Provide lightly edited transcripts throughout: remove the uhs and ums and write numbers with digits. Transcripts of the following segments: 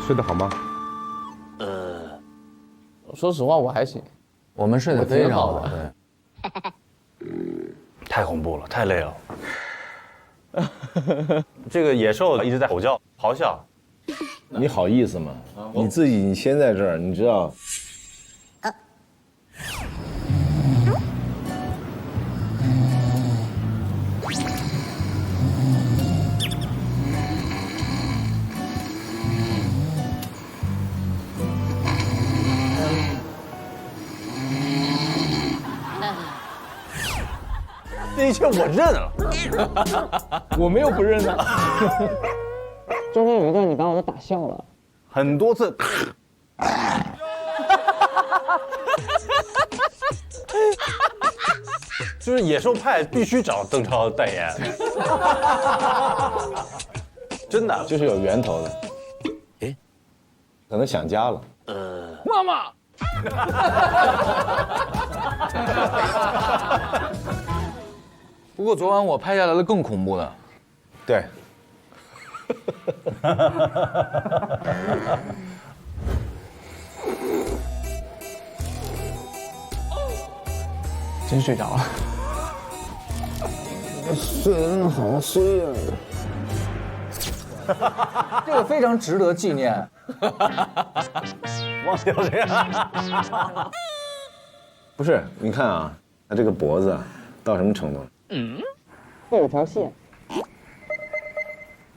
睡得好吗？说实话我还行，我们睡得非常好，对。太恐怖了，太累了。这个野兽一直在吼叫、咆哮。你好意思吗？你自己你先在这儿，你知道。这一切我认了，我没有不认啊。中间有一段你把我都打笑了，很多次。就是野兽派必须找邓超代言，真的就是有源头的。诶，可能想家了。妈妈。不过昨晚我拍下来了更恐怖的。对。真睡着了。睡得好睡啊！这个非常值得纪念。忘掉这个。不是，你看啊，他这个脖子到什么程度？会有条线。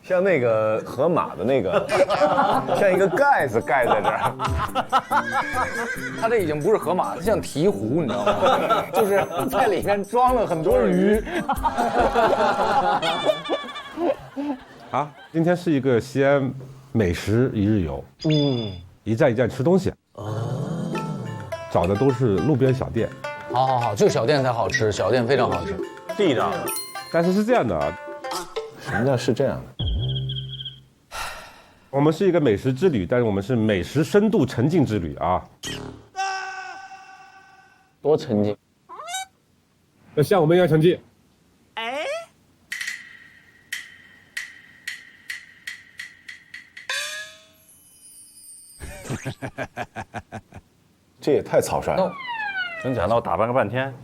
像那个河马的那个，像一个盖子盖在这儿。它这已经不是河马，像鹈鹕，你知道吗？就是在里面装了很多鱼。好，今天是一个西安美食一日游，一站一站吃东西。找的都是路边小店。好，这个小店才好吃，小店非常好吃。地上的，但是是这样的啊，什么叫是这样的？我们是一个美食之旅，但是我们是美食深度沉浸之旅啊。多沉浸。要像我们一样沉浸。这也太草率了。真假闹打扮个半天。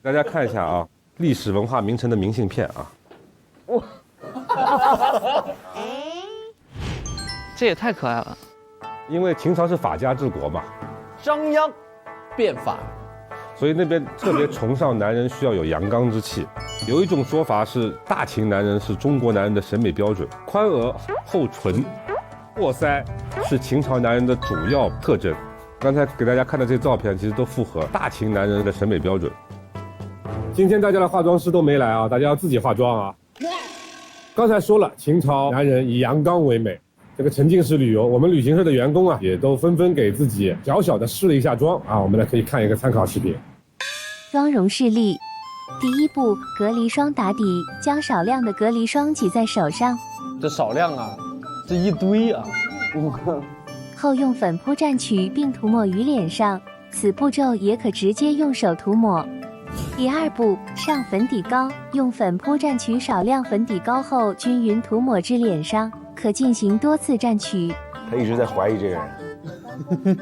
大家看一下啊，历史文化名城的明信片啊。这也太可爱了。因为秦朝是法家治国嘛，张鞅变法。所以那边特别崇尚男人需要有阳刚之气。有一种说法是，大秦男人是中国男人的审美标准，宽额、厚唇、过腮是秦朝男人的主要特征。刚才给大家看的这些照片，其实都符合大秦男人的审美标准。今天大家的化妆师都没来啊，大家要自己化妆啊。刚才说了，秦朝男人以阳刚为美。这个沉浸式旅游，我们旅行社的员工啊，也都纷纷给自己小小的试了一下妆啊。我们来可以看一个参考视频。妆容示例：第一步，隔离霜打底，将少量的隔离霜挤在手上，这少量啊，这一堆啊。后用粉扑蘸取并涂抹于脸上。此步骤也可直接用手涂抹。第二步，上粉底膏，用粉扑蘸取少量粉底膏后均匀涂抹至脸上，可进行多次蘸取。他一直在怀疑这个人。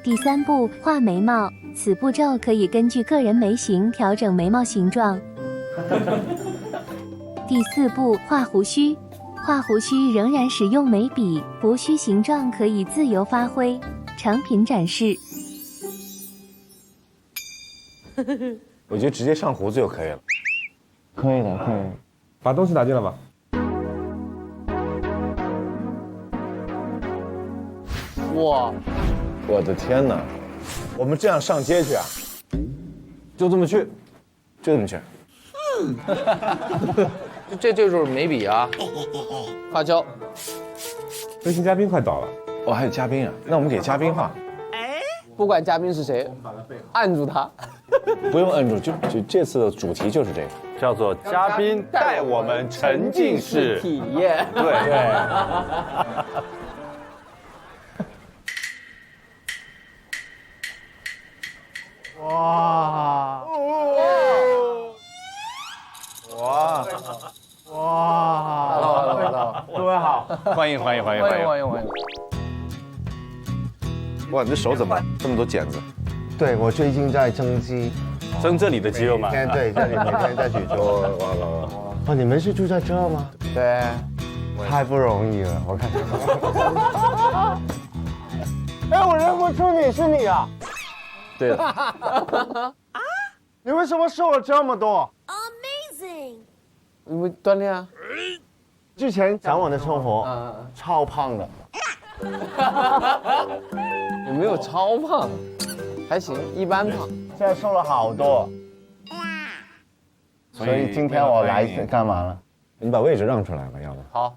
第三步，画眉毛，此步骤可以根据个人眉形调整眉毛形状。第四步，画胡须，画胡须仍然使用眉笔，胡须形状可以自由发挥，成品展示。我觉得直接上胡子就可以了。可以的，可以的。把东西拿进来吧。哇，我的天哪！我们这样上街去啊？就这么去，就这么去。这就是眉笔啊，花椒。飞行嘉宾快到了。哦，还有嘉宾啊？那我们给嘉宾画。不管嘉宾是谁，按住他。不用摁住，就这次的主题就是这个，叫做嘉宾带我们沉浸式体验。对。哇！哇！哇！达到了，各位好，欢迎欢迎欢迎欢欢迎！迎欢迎欢迎！哇，你这手怎么这么多茧子？对我最近在增肌，增这里的肌肉嘛。每天对这里每天在举重。完了。哦，你们是住在这吗？对，太不容易了，我看。哎，我认不出你是你啊！对的。你为什么瘦了这么多？因为锻炼啊。之前讲我的生活，超胖的。也没有超胖，还行，一般胖。现在瘦了好多，所以今天我来干嘛了？你把位置让出来吧，要不？好。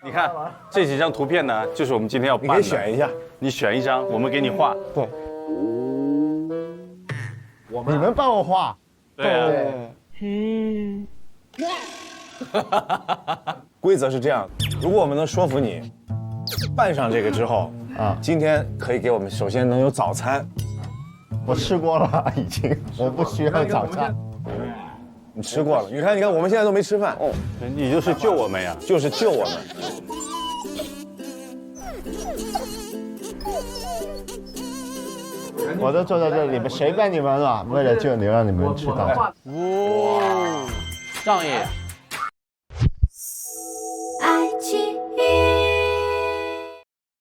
你看这几张图片呢，就是我们今天要办的。你可以选一下，你选一张，我们给你画。对。你们帮我画。对啊。规则是这样，如果我们能说服你办上这个之后啊，今天可以给我们首先能有早餐。我吃过了，已经，我不需要早餐。你吃过了，你看，我们现在都没吃饭。哦，你就是救我们呀，就是救我们。我都坐在这里，随便你们了，为了救你，让你们吃到。哇，仗义。